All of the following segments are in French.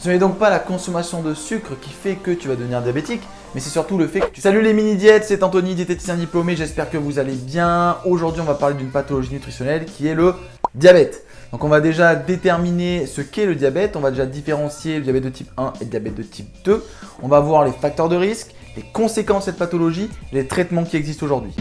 Ce n'est donc pas la consommation de sucre qui fait que tu vas devenir diabétique, mais c'est surtout le fait que tu... Salut les mini-diètes, c'est Anthony, diététicien diplômé, j'espère que vous allez bien. Aujourd'hui, on va parler d'une pathologie nutritionnelle qui est le diabète. Donc on va déjà déterminer ce qu'est le diabète, on va déjà différencier le diabète de type 1 et le diabète de type 2. On va voir les facteurs de risque, les conséquences de cette pathologie et les traitements qui existent aujourd'hui.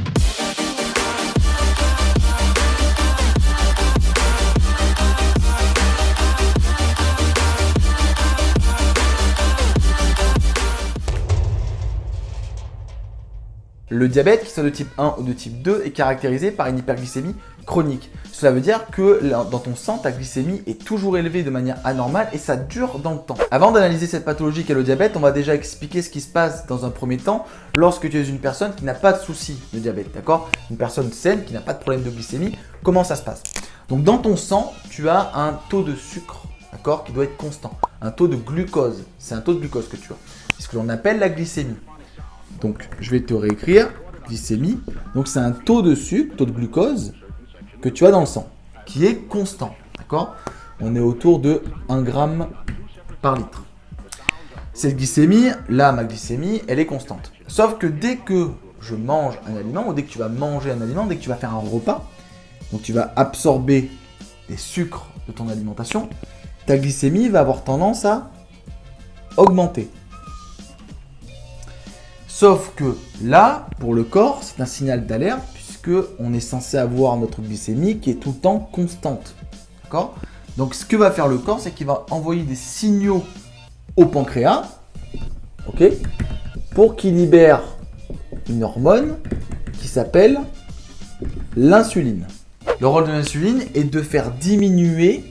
Le diabète, qu'il soit de type 1 ou de type 2, est caractérisé par une hyperglycémie chronique. Cela veut dire que dans ton sang, ta glycémie est toujours élevée de manière anormale et ça dure dans le temps. Avant d'analyser cette pathologie qu'est le diabète, on va déjà expliquer ce qui se passe dans un premier temps lorsque tu es une personne qui n'a pas de souci de diabète, d'accord? Une personne saine qui n'a pas de problème de glycémie, comment ça se passe? Donc dans ton sang, tu as un taux de sucre, d'accord, qui doit être constant. Un taux de glucose, c'est un taux de glucose que tu as. C'est ce que l'on appelle la glycémie. Donc, je vais te réécrire glycémie. Donc, c'est un taux de sucre, taux de glucose que tu as dans le sang, qui est constant. D'accord? On est autour de 1 g par litre. Cette glycémie, là, ma glycémie, elle est constante. Sauf que dès que je mange un aliment, ou dès que tu vas manger un aliment, dès que tu vas faire un repas, donc tu vas absorber les sucres de ton alimentation, ta glycémie va avoir tendance à augmenter. Sauf que là, pour le corps, c'est un signal d'alerte puisque on est censé avoir notre glycémie qui est tout le temps constante. D'accord ? Donc ce que va faire le corps, c'est qu'il va envoyer des signaux au pancréas, ok, pour qu'il libère une hormone qui s'appelle l'insuline. Le rôle de l'insuline est de faire diminuer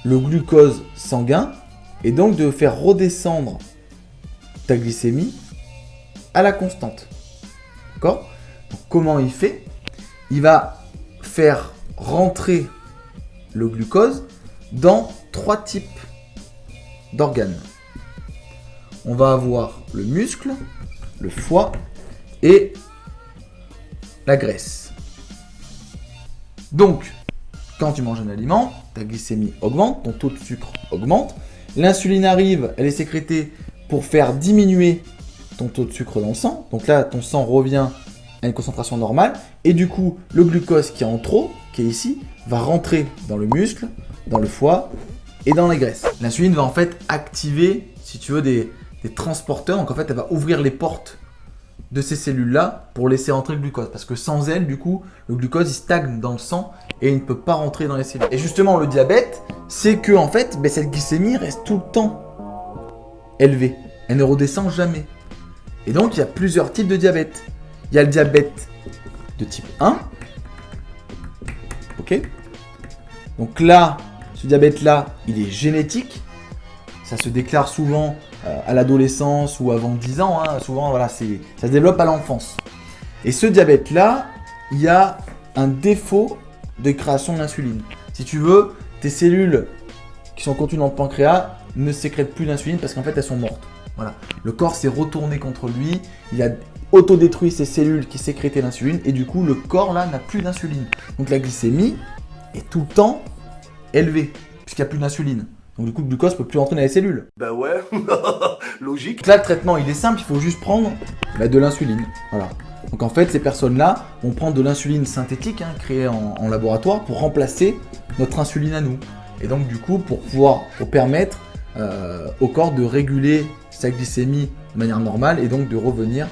le glucose sanguin et donc de faire redescendre ta glycémie à la constante. D'accord ? Donc, comment il fait ? Il va faire rentrer le glucose dans 3 types d'organes. On va avoir le muscle, le foie et la graisse. Donc, quand tu manges un aliment, ta glycémie augmente, ton taux de sucre augmente. L'insuline arrive, elle est sécrétée pour faire diminuer ton taux de sucre dans le sang. Donc là, ton sang revient à une concentration normale. Et du coup, le glucose qui est en trop, qui est ici, va rentrer dans le muscle, dans le foie et dans les graisses. L'insuline va en fait activer, si tu veux, des transporteurs. Donc en fait, elle va ouvrir les portes de ces cellules-là pour laisser rentrer le glucose. Parce que sans elle, du coup, le glucose, il stagne dans le sang et il ne peut pas rentrer dans les cellules. Et justement, le diabète, c'est que en fait, cette glycémie reste tout le temps élevée. Elle ne redescend jamais. Et donc, il y a plusieurs types de diabète. Il y a le diabète de type 1. Ok. Donc là, ce diabète-là, il est génétique. Ça se déclare souvent à l'adolescence ou avant 10 ans. Hein. Souvent, voilà, ça se développe à l'enfance. Et ce diabète-là, il y a un défaut de création d'insuline. Si tu veux, tes cellules qui sont contenues dans le pancréas ne sécrètent plus d'insuline parce qu'en fait, elles sont mortes. Voilà. Le corps s'est retourné contre lui, il a autodétruit ses cellules qui sécrétaient l'insuline et du coup le corps là n'a plus d'insuline. Donc la glycémie est tout le temps élevée puisqu'il n'y a plus d'insuline. Donc du coup le glucose ne peut plus rentrer dans les cellules. Bah ouais, logique. Donc là le traitement il est simple, il faut juste prendre de l'insuline. Voilà. Donc en fait ces personnes là vont prendre de l'insuline synthétique créée en laboratoire pour remplacer notre insuline à nous. Et donc du coup pour permettre au corps de réguler sa glycémie de manière normale et donc de revenir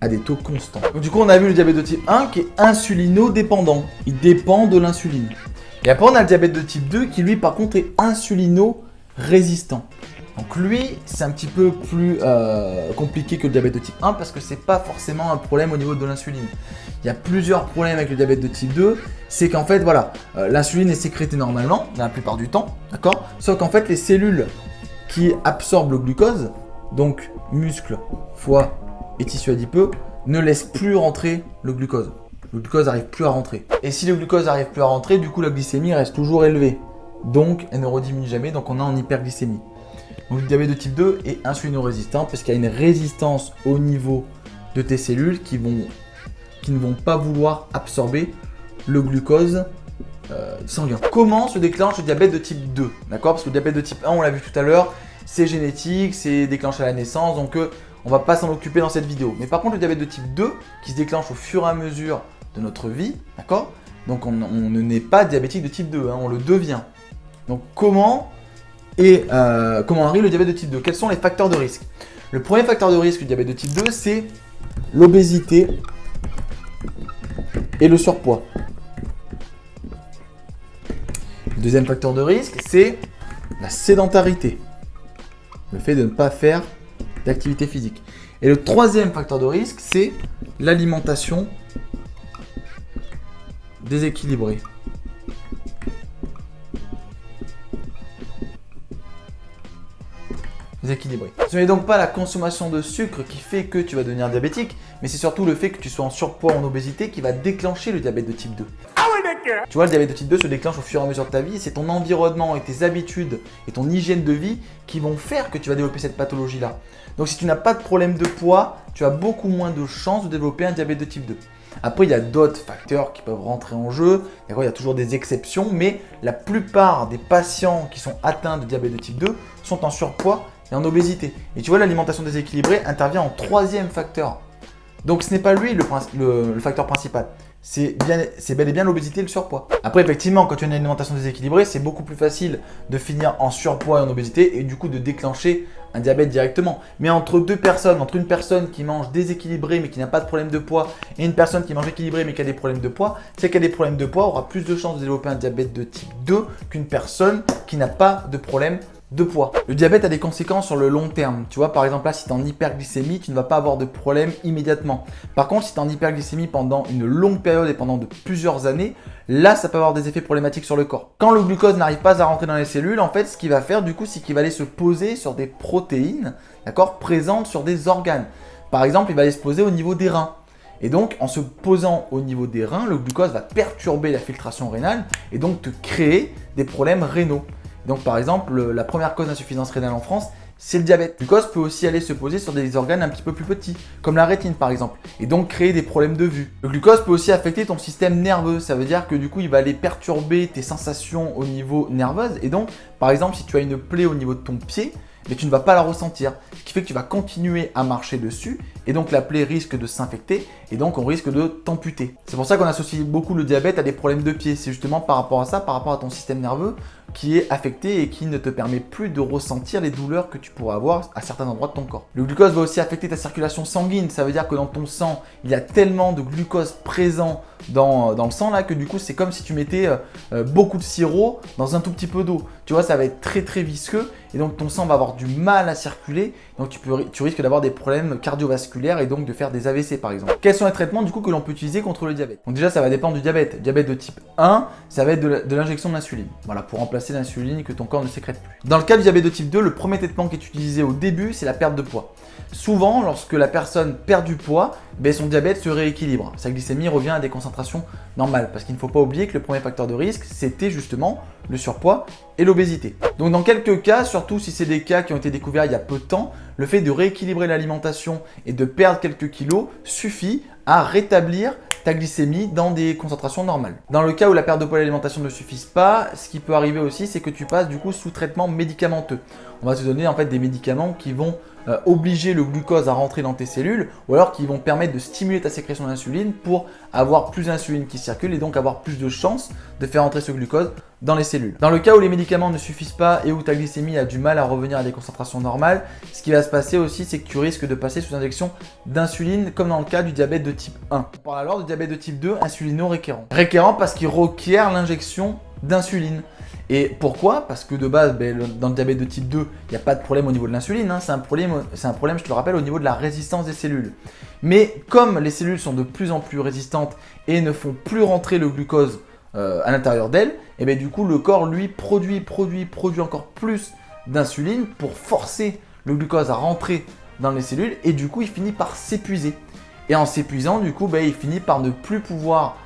à des taux constants. Donc du coup on a vu le diabète de type 1 qui est insulino-dépendant. Il dépend de l'insuline. Et après on a le diabète de type 2 qui lui par contre est insulino-résistant. Donc lui c'est un petit peu plus compliqué que le diabète de type 1 parce que c'est pas forcément un problème au niveau de l'insuline. Il y a plusieurs problèmes avec le diabète de type 2, c'est qu'en fait voilà, l'insuline est sécrétée normalement la plupart du temps, d'accord ? Sauf qu'en fait les cellules qui absorbent le glucose, donc muscles, foie et tissu adipeux, ne laissent plus rentrer le glucose. Le glucose n'arrive plus à rentrer. Et si le glucose n'arrive plus à rentrer, du coup la glycémie reste toujours élevée. Donc elle ne rediminue jamais, donc on est en hyperglycémie. Donc le diabète de type 2 est insulino-résistant parce qu'il y a une résistance au niveau de tes cellules qui ne vont pas vouloir absorber le glucose sanguin. Comment se déclenche le diabète de type 2? D'accord? Parce que le diabète de type 1, on l'a vu tout à l'heure, c'est génétique, c'est déclenché à la naissance, donc on va pas s'en occuper dans cette vidéo. Mais par contre, le diabète de type 2, qui se déclenche au fur et à mesure de notre vie, d'accord? Donc on ne naît pas diabétique de type 2, hein, on le devient. Donc comment arrive le diabète de type 2? Quels sont les facteurs de risque? Le premier facteur de risque du diabète de type 2, c'est l'obésité et le surpoids. Le deuxième facteur de risque, c'est la sédentarité. Le fait de ne pas faire d'activité physique. Et le troisième facteur de risque, c'est l'alimentation déséquilibrée. Ce n'est donc pas la consommation de sucre qui fait que tu vas devenir diabétique, mais c'est surtout le fait que tu sois en surpoids ou en obésité qui va déclencher le diabète de type 2. Tu vois, le diabète de type 2 se déclenche au fur et à mesure de ta vie et c'est ton environnement et tes habitudes et ton hygiène de vie qui vont faire que tu vas développer cette pathologie-là. Donc si tu n'as pas de problème de poids, tu as beaucoup moins de chances de développer un diabète de type 2. Après, il y a d'autres facteurs qui peuvent rentrer en jeu. Il y a toujours des exceptions, mais la plupart des patients qui sont atteints de diabète de type 2 sont en surpoids et en obésité. Et tu vois, l'alimentation déséquilibrée intervient en troisième facteur. Donc ce n'est pas lui le facteur principal. C'est bel et bien l'obésité et le surpoids. Après, effectivement, quand tu as une alimentation déséquilibrée, c'est beaucoup plus facile de finir en surpoids et en obésité et du coup de déclencher un diabète directement. Mais entre deux personnes, entre une personne qui mange déséquilibré mais qui n'a pas de problème de poids et une personne qui mange équilibré mais qui a des problèmes de poids, celle qui a des problèmes de poids aura plus de chances de développer un diabète de type 2 qu'une personne qui n'a pas de problème de poids. Le diabète a des conséquences sur le long terme. Tu vois, par exemple, là, si tu es en hyperglycémie, tu ne vas pas avoir de problème immédiatement. Par contre, si tu es en hyperglycémie pendant une longue période et pendant de plusieurs années, là, ça peut avoir des effets problématiques sur le corps. Quand le glucose n'arrive pas à rentrer dans les cellules, en fait, ce qu'il va faire, du coup, c'est qu'il va aller se poser sur des protéines, d'accord, présentes sur des organes. Par exemple, il va aller se poser au niveau des reins. Et donc, en se posant au niveau des reins, le glucose va perturber la filtration rénale et donc te créer des problèmes rénaux. Donc par exemple, la première cause d'insuffisance rénale en France, c'est le diabète. Le glucose peut aussi aller se poser sur des organes un petit peu plus petits, comme la rétine par exemple, et donc créer des problèmes de vue. Le glucose peut aussi affecter ton système nerveux, ça veut dire que du coup il va aller perturber tes sensations au niveau nerveux, et donc par exemple si tu as une plaie au niveau de ton pied, mais tu ne vas pas la ressentir, ce qui fait que tu vas continuer à marcher dessus et donc la plaie risque de s'infecter et donc on risque de t'amputer. C'est pour ça qu'on associe beaucoup le diabète à des problèmes de pied, c'est justement par rapport à ça, par rapport à ton système nerveux qui est affecté et qui ne te permet plus de ressentir les douleurs que tu pourrais avoir à certains endroits de ton corps. Le glucose va aussi affecter ta circulation sanguine, ça veut dire que dans ton sang, il y a tellement de glucose présent dans le sang là que du coup c'est comme si tu mettais beaucoup de sirop dans un tout petit peu d'eau. Tu vois, ça va être très très visqueux et donc ton sang va avoir du mal à circuler, donc tu risques d'avoir des problèmes cardiovasculaires et donc de faire des AVC par exemple. Quels sont les traitements du coup que l'on peut utiliser contre le diabète? Donc déjà ça va dépendre du diabète. Diabète de type 1, ça va être de l'injection d'insuline. Voilà, pour remplacer l'insuline que ton corps ne sécrète plus. Dans le cas du diabète de type 2, le premier traitement qui est utilisé au début, c'est la perte de poids. Souvent, lorsque la personne perd du poids, son diabète se rééquilibre. Sa glycémie revient à des concentrations normales. Parce qu'il ne faut pas oublier que le premier facteur de risque, c'était justement le surpoids et l'obésité. Donc dans quelques cas, surtout si c'est des cas qui ont été découverts il y a peu de temps, le fait de rééquilibrer l'alimentation et de perdre quelques kilos suffit à rétablir ta glycémie dans des concentrations normales. Dans le cas où la perte de poids et l'alimentation ne suffisent pas, ce qui peut arriver aussi, c'est que tu passes du coup sous traitement médicamenteux. On va te donner en fait des médicaments qui vont obliger le glucose à rentrer dans tes cellules ou alors qui vont permettre de stimuler ta sécrétion d'insuline pour avoir plus d'insuline qui circule et donc avoir plus de chances de faire entrer ce glucose dans les cellules. Dans le cas où les médicaments ne suffisent pas et où ta glycémie a du mal à revenir à des concentrations normales, ce qui va se passer aussi, c'est que tu risques de passer sous injection d'insuline comme dans le cas du diabète de type 1. On parle alors du diabète de type 2 insulino-récurrent. Récurrent parce qu'il requiert l'injection d'insuline. Et pourquoi? Parce que de base, dans le diabète de type 2, il n'y a pas de problème au niveau de l'insuline, hein. C'est un problème, je te le rappelle, au niveau de la résistance des cellules. Mais comme les cellules sont de plus en plus résistantes et ne font plus rentrer le glucose à l'intérieur d'elles, et du coup le corps lui produit encore plus d'insuline pour forcer le glucose à rentrer dans les cellules et du coup il finit par s'épuiser. Et en s'épuisant, du coup, il finit par ne plus pouvoir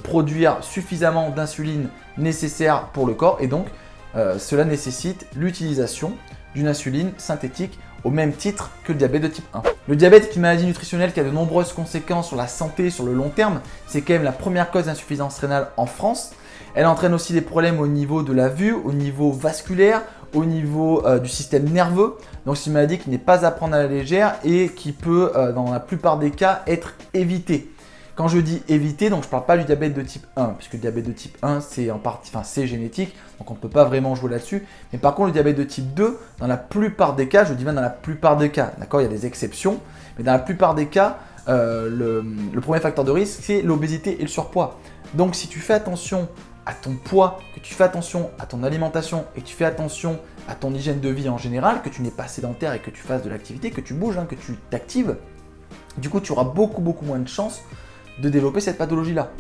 produire suffisamment d'insuline nécessaire pour le corps et donc cela nécessite l'utilisation d'une insuline synthétique au même titre que le diabète de type 1. Le diabète est une maladie nutritionnelle qui a de nombreuses conséquences sur la santé sur le long terme. C'est quand même la première cause d'insuffisance rénale en France. Elle entraîne aussi des problèmes au niveau de la vue, au niveau vasculaire, au niveau du système nerveux. Donc c'est une maladie qui n'est pas à prendre à la légère et qui peut, dans la plupart des cas, être évitée. Quand je dis éviter, donc je ne parle pas du diabète de type 1, puisque le diabète de type 1, c'est en partie, c'est génétique, donc on ne peut pas vraiment jouer là-dessus. Mais par contre, le diabète de type 2, dans la plupart des cas, je dis bien dans la plupart des cas, d'accord, il y a des exceptions, mais dans la plupart des cas, le premier facteur de risque, c'est l'obésité et le surpoids. Donc si tu fais attention à ton poids, que tu fais attention à ton alimentation et que tu fais attention à ton hygiène de vie en général, que tu n'es pas sédentaire et que tu fasses de l'activité, que tu bouges, que tu t'actives, du coup tu auras beaucoup moins de chances de développer cette pathologie-là.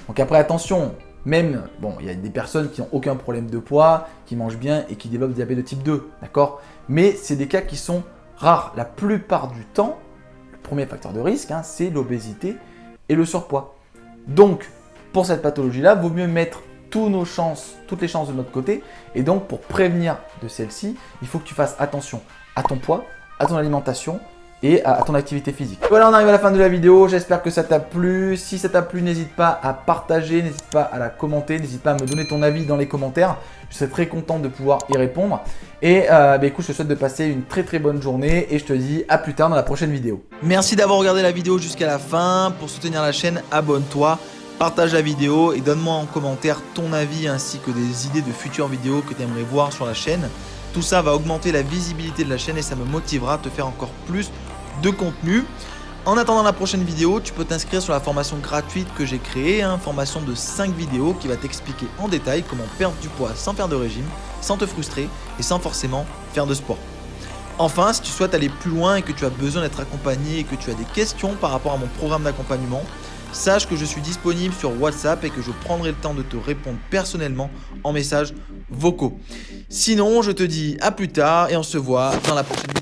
Donc après attention, même, bon, il y a des personnes qui n'ont aucun problème de poids, qui mangent bien et qui développent le diabète de type 2, d'accord? Mais c'est des cas qui sont rares. La plupart du temps, le premier facteur de risque, c'est l'obésité et le surpoids. Donc, pour cette pathologie-là, il vaut mieux mettre toutes les chances de notre côté. Et donc, pour prévenir de celle-ci, il faut que tu fasses attention à ton poids, à ton alimentation et à ton activité physique. Voilà, on arrive à la fin de la vidéo. J'espère que ça t'a plu. Si ça t'a plu, n'hésite pas à partager, n'hésite pas à la commenter, n'hésite pas à me donner ton avis dans les commentaires. Je serai très content de pouvoir y répondre. Et écoute, je te souhaite de passer une très bonne journée et je te dis à plus tard dans la prochaine vidéo. Merci d'avoir regardé la vidéo jusqu'à la fin. Pour soutenir la chaîne, abonne-toi, partage la vidéo et donne-moi en commentaire ton avis ainsi que des idées de futures vidéos que tu aimerais voir sur la chaîne. Tout ça va augmenter la visibilité de la chaîne et ça me motivera à te faire encore plus de contenu. En attendant la prochaine vidéo, tu peux t'inscrire sur la formation gratuite que j'ai créée, une formation de 5 vidéos qui va t'expliquer en détail comment perdre du poids sans faire de régime, sans te frustrer et sans forcément faire de sport. Enfin, si tu souhaites aller plus loin et que tu as besoin d'être accompagné et que tu as des questions par rapport à mon programme d'accompagnement, sache que je suis disponible sur WhatsApp et que je prendrai le temps de te répondre personnellement en messages vocaux. Sinon, je te dis à plus tard et on se voit dans la prochaine vidéo.